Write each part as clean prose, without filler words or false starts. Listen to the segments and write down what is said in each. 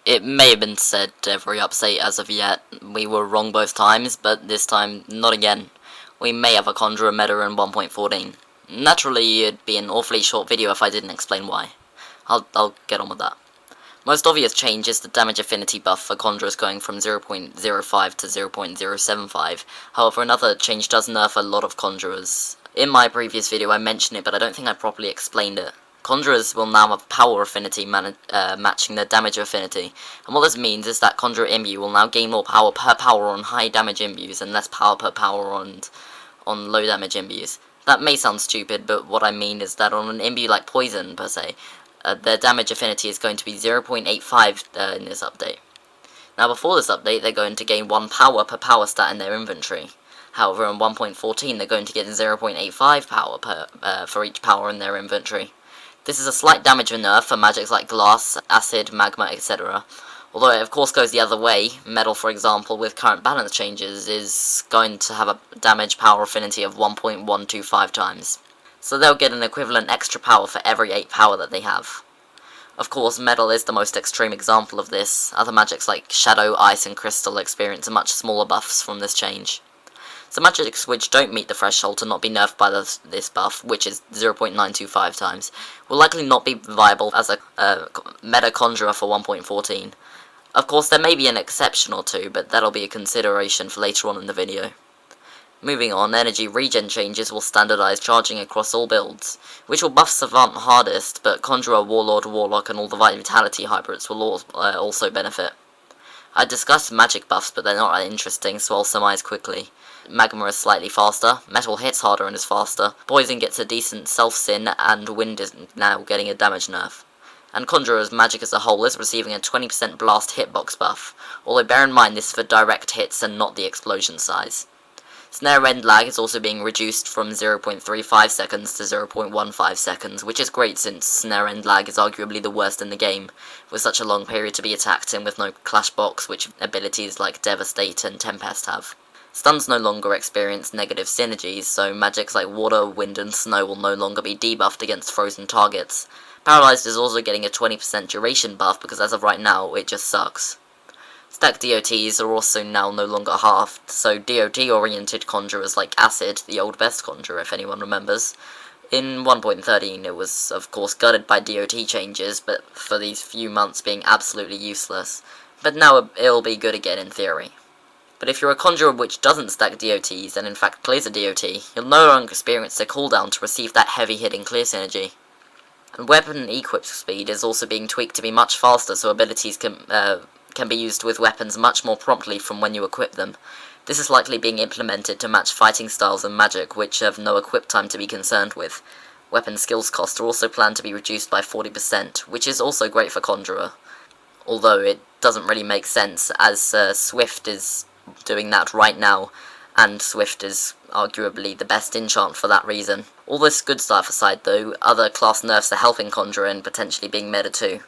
It may have been said every update as of yet. We were wrong both times, but this time, not again. We may have a Conjurer Meta in 1.14. Naturally, it'd be an awfully short video if I didn't explain why. I'll get on with that. Most obvious change is the damage affinity buff for Conjurers going from 0.05 to 0.075. However, another change does nerf a lot of Conjurers. In my previous video I mentioned it, but I don't think I properly explained it. Conjurers will now have power affinity matching their damage affinity, and what this means is that Conjurer Imbue will now gain more power per power on high damage imbues and less power per power on low damage imbues. That may sound stupid, but what I mean is that on an imbue like Poison, per se, their damage affinity is going to be 0.85 in this update. Now before this update, they're going to gain 1 power per power stat in their inventory. However, in 1.14, they're going to get 0.85 power for each power in their inventory. This is a slight damage nerf for magics like Glass, Acid, Magma, etc. Although it of course goes the other way. Metal, for example, with current balance changes, is going to have a damage power affinity of 1.125 times. So they'll get an equivalent extra power for every 8 power that they have. Of course, Metal is the most extreme example of this. Other magics like Shadow, Ice, and Crystal experience much smaller buffs from this change. So magics which don't meet the threshold to not be nerfed by this buff, which is 0.925 times, will likely not be viable as a meta conjurer for 1.14. Of course, there may be an exception or two, but that'll be a consideration for later on in the video. Moving on, energy regen changes will standardize charging across all builds, which will buff Savant hardest, but Conjurer, Warlord, Warlock, and all the Vitality hybrids will also benefit. I discussed magic buffs, but they're not that interesting, so I'll surmise quickly. Magma is slightly faster, Metal hits harder and is faster, Poison gets a decent self-sin, and Wind is now getting a damage nerf. And Conjurer's magic as a whole is receiving a 20% blast hitbox buff, although bear in mind this is for direct hits and not the explosion size. Snare end lag is also being reduced from 0.35 seconds to 0.15 seconds, which is great since snare end lag is arguably the worst in the game, with such a long period to be attacked in with no clash box, which abilities like Devastate and Tempest have. Stuns no longer experience negative synergies, so magics like Water, Wind, and Snow will no longer be debuffed against frozen targets. Paralyzed is also getting a 20% duration buff because as of right now, it just sucks. Stack DOTs are also now no longer halved, so DOT-oriented conjurers like Acid, the old best conjurer if anyone remembers. In 1.13 it was of course gutted by DOT changes, but for these few months being absolutely useless. But now it'll be good again in theory. But if you're a conjurer which doesn't stack DOTs and in fact clears a DOT, you'll no longer experience the cooldown to receive that heavy hitting clear synergy. And weapon equip speed is also being tweaked to be much faster, so abilities can be used with weapons much more promptly from when you equip them. This is likely being implemented to match fighting styles and magic which have no equip time to be concerned with. Weapon skills cost are also planned to be reduced by 40%, which is also great for Conjurer. Although it doesn't really make sense, as Swift is doing that right now, and Swift is arguably the best enchant for that reason. All this good stuff aside though, other class nerfs are helping Conjurer and potentially being meta too.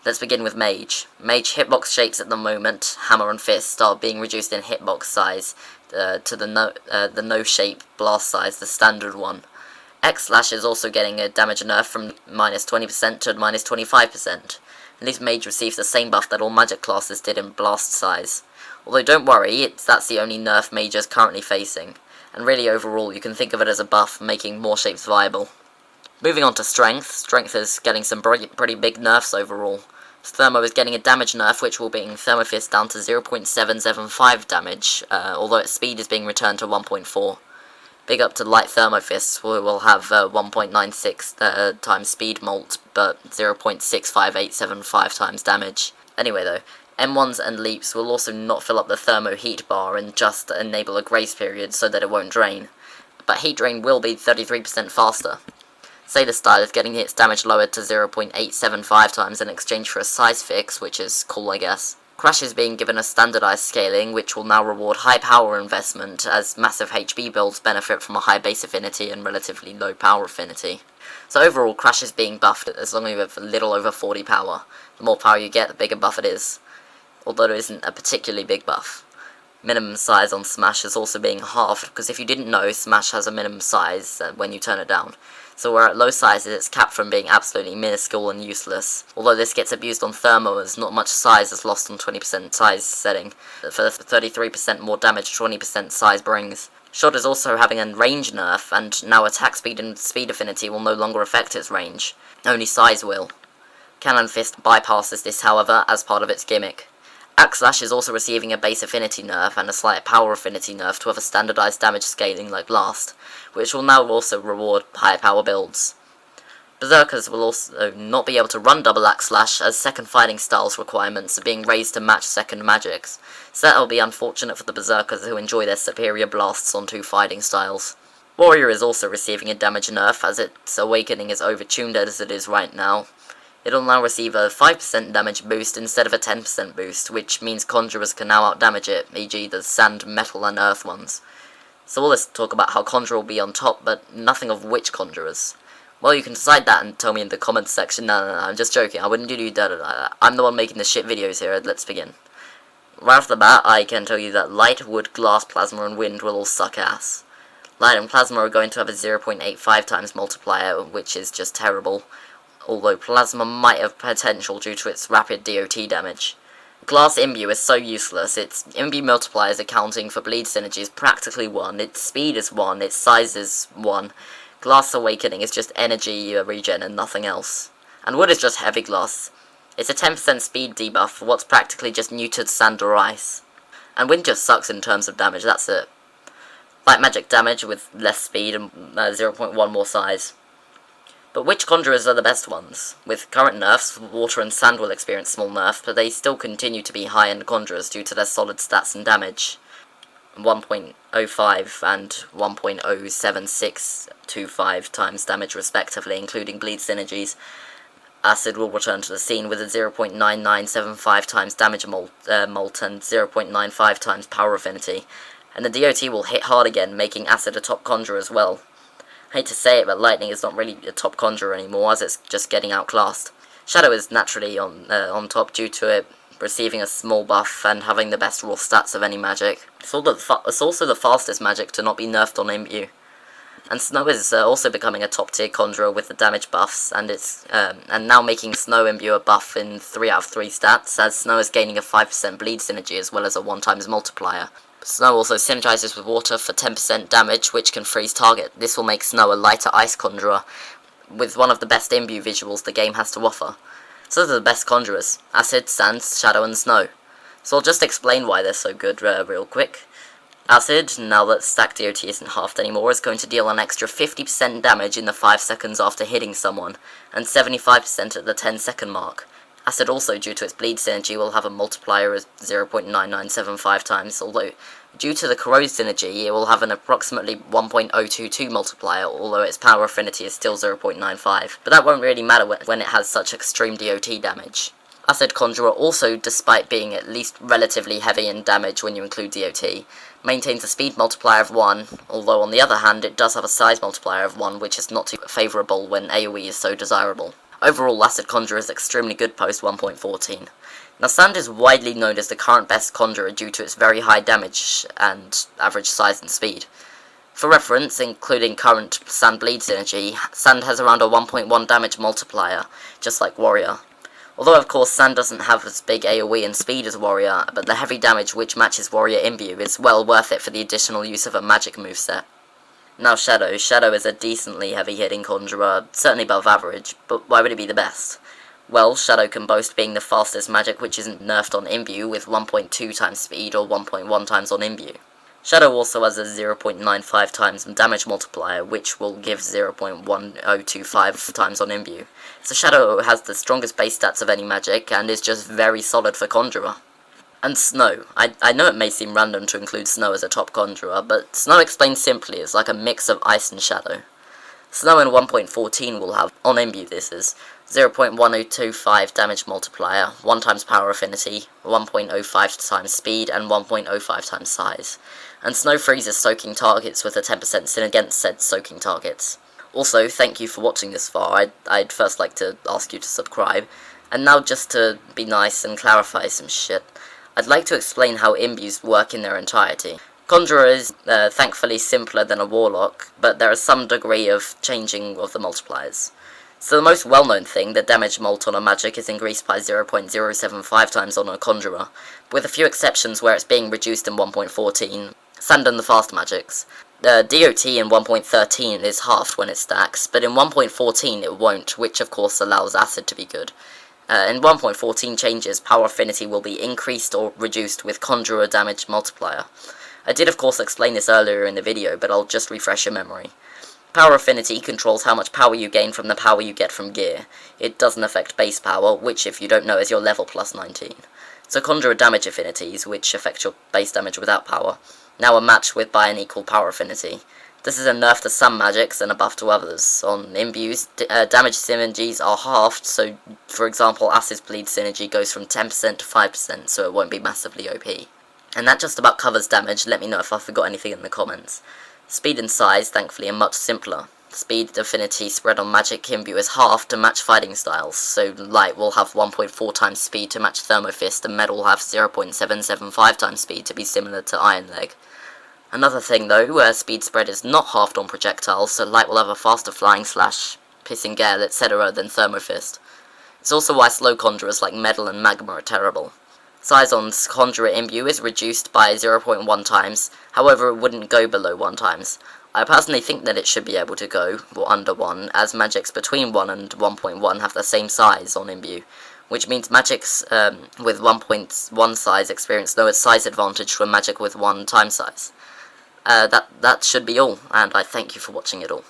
Let's begin with Mage. Mage hitbox shapes at the moment, Hammer and Fist, are being reduced in hitbox size to the no-shape blast size, the standard one. X-Slash is also getting a damage nerf from minus 20% to minus 25%. At least Mage receives the same buff that all magic classes did in blast size. Although don't worry, that's the only nerf Mage is currently facing. And really overall you can think of it as a buff, making more shapes viable. Moving on to Strength. Strength is getting some pretty big nerfs overall. Thermo is getting a damage nerf, which will bring Thermo Fist down to 0.775 damage, although its speed is being returned to 1.4. Big up to Light Thermo Fists, we will have 1.96 times speed molt, but 0.65875 times damage. Anyway though, M1s and Leaps will also not fill up the Thermo Heat bar and just enable a grace period so that it won't drain. But Heat Drain will be 33% faster. Sailor Style is getting its damage lowered to 0.875 times in exchange for a size fix, which is cool I guess. Crash is being given a standardized scaling, which will now reward high power investment, as massive HB builds benefit from a high base affinity and relatively low power affinity. So overall, Crash is being buffed as long as you have a little over 40 power. The more power you get, the bigger buff it is. Although it isn't a particularly big buff. Minimum size on Smash is also being halved, because if you didn't know, Smash has a minimum size when you turn it down. so where at low sizes it's capped from being absolutely minuscule and useless, although this gets abused on thermo as not much size is lost on 20% size setting, for the 33% more damage 20% size brings. Shot is also having a range nerf, and now attack speed and speed affinity will no longer affect its range, only size will. Cannon Fist bypasses this however as part of its gimmick. Axe Slash is also receiving a base affinity nerf and a slight power affinity nerf to have a standardized damage scaling like Blast, which will now also reward higher power builds. Berserkers will also not be able to run double Axe Slash as second fighting styles requirements are being raised to match second magics, so that will be unfortunate for the Berserkers who enjoy their superior blasts on two fighting styles. Warrior is also receiving a damage nerf as its awakening is overtuned as it is right now. It'll now receive a 5% damage boost instead of a 10% boost, which means Conjurers can now outdamage it, e.g. the Sand, Metal and Earth ones. So all this talk about how Conjurer will be on top, but nothing of which Conjurers. Well, you can decide that and tell me in the comments section. No, I'm just joking, I wouldn't do that. I'm the one making the shit videos here, let's begin. Right off the bat, I can tell you that Light, Wood, Glass, Plasma and Wind will all suck ass. Light and Plasma are going to have a 0.85 times multiplier, which is just terrible, although Plasma might have potential due to its rapid DOT damage. Glass Imbue is so useless, its Imbue multiplier is accounting for bleed synergy is practically 1, its speed is 1, its size is 1, Glass Awakening is just energy regen and nothing else. And Wood is just heavy glass. It's a 10% speed debuff for what's practically just neutered sand or ice. And Wind just sucks in terms of damage, that's it. Light magic damage with less speed and 0.1 more size. But which Conjurers are the best ones? With current nerfs, Water and Sand will experience small nerf, but they still continue to be high-end Conjurers due to their solid stats and damage. 1.05 and 1.07625 times damage respectively, including bleed synergies. Acid will return to the scene with a 0.9975 times damage molt and 0.95 times power affinity, and the DOT will hit hard again, making Acid a top Conjurer as well. Hate to say it, but Lightning is not really a top Conjurer anymore, as it's just getting outclassed. Shadow is naturally on top due to it receiving a small buff and having the best raw stats of any magic. It's also the fastest magic to not be nerfed on Imbue. And Snow is also becoming a top tier Conjurer with the damage buffs, and it's and now making Snow Imbue a buff in 3 out of 3 stats, as Snow is gaining a 5% bleed synergy as well as a 1 times multiplier. Snow also synergizes with Water for 10% damage, which can freeze target. This will make Snow a lighter ice Conjurer, with one of the best Imbue visuals the game has to offer. So those are the best Conjurers: Acid, Sand, Shadow and Snow. So I'll just explain why they're so good real quick. Acid, now that stack DOT isn't halved anymore, is going to deal an extra 50% damage in the 5 seconds after hitting someone, and 75% at the 10-second mark. Acid also, due to its bleed synergy, will have a multiplier of 0.9975 times, although due to the corrode synergy, it will have an approximately 1.022 multiplier, although its power affinity is still 0.95. But that won't really matter when it has such extreme DOT damage. Acid Conjurer also, despite being at least relatively heavy in damage when you include DOT, maintains a speed multiplier of 1, although on the other hand it does have a size multiplier of 1, which is not too favourable when AoE is so desirable. Overall, Acid Conjurer is extremely good post 1.14. Now Sand is widely known as the current best Conjurer due to its very high damage and average size and speed. For reference, including current Sand bleed synergy, Sand has around a 1.1 damage multiplier, just like Warrior. Although of course Sand doesn't have as big AoE and speed as Warrior, but the heavy damage which matches Warrior Imbue is well worth it for the additional use of a magic moveset. Now Shadow. Shadow is a decently heavy-hitting Conjurer, certainly above average, but why would it be the best? Well, Shadow can boast being the fastest magic which isn't nerfed on Imbue with 1.2 times speed or 1.1 times on Imbue. Shadow also has a 0.95 times damage multiplier, which will give 0.1025 times on Imbue. So Shadow has the strongest base stats of any magic, and is just very solid for Conjurer. And Snow. I know it may seem random to include Snow as a top Conjurer, but Snow explained simply is like a mix of Ice and Shadow. Snow in 1.14 will have, on Imbue this is, 0.1025 damage multiplier, 1 times power affinity, 1.05 times speed, and 1.05 times size. And Snow freezes soaking targets with a 10% sin against said soaking targets. Also, thank you for watching this far. I'd first like to ask you to subscribe. And now just to be nice and clarify some shit, I'd like to explain how Imbues work in their entirety. Conjurer is thankfully simpler than a Warlock, but there is some degree of changing of the multipliers. So the most well-known thing, the damage mult on a magic is increased by 0.075 times on a Conjurer, with a few exceptions where it's being reduced in 1.14, Sand and the fast magics. The DOT in 1.13 is halved when it stacks, but in 1.14 it won't, which of course allows acid to be good. In 1.14 changes, power affinity will be increased or reduced with Conjurer damage multiplier. I did of course explain this earlier in the video, but I'll just refresh your memory. Power affinity controls how much power you gain from the power you get from gear. It doesn't affect base power, which if you don't know is your level plus 19. So Conjurer damage affinities, which affect your base damage without power, now are matched with by an equal power affinity. This is a nerf to some magics and a buff to others. On Imbues, damage synergies are halved, so for example Acid Bleed synergy goes from 10% to 5%, so it won't be massively OP. And that just about covers damage. Let me know if I forgot anything in the comments. Speed and size, thankfully, are much simpler. Speed affinity spread on magic Imbue is halved to match fighting styles, so light will have 1.4 times speed to match Thermofist, and metal will have 0.775 times speed to be similar to Iron Leg. Another thing though, where speed spread is not halved on projectiles, so light will have a faster flying slash, pissing gale, etc. than Thermofist. It's also why slow conjurers like Metal and Magma are terrible. Size on Conjurer Imbue is reduced by 0.1 times, however it wouldn't go below 1 times. I personally think that it should be able to go, or under 1, as magics between 1 and 1.1 have the same size on Imbue, which means magics with 1.1 size experience no size advantage to a magic with 1 time size. That should be all, and I thank you for watching it all.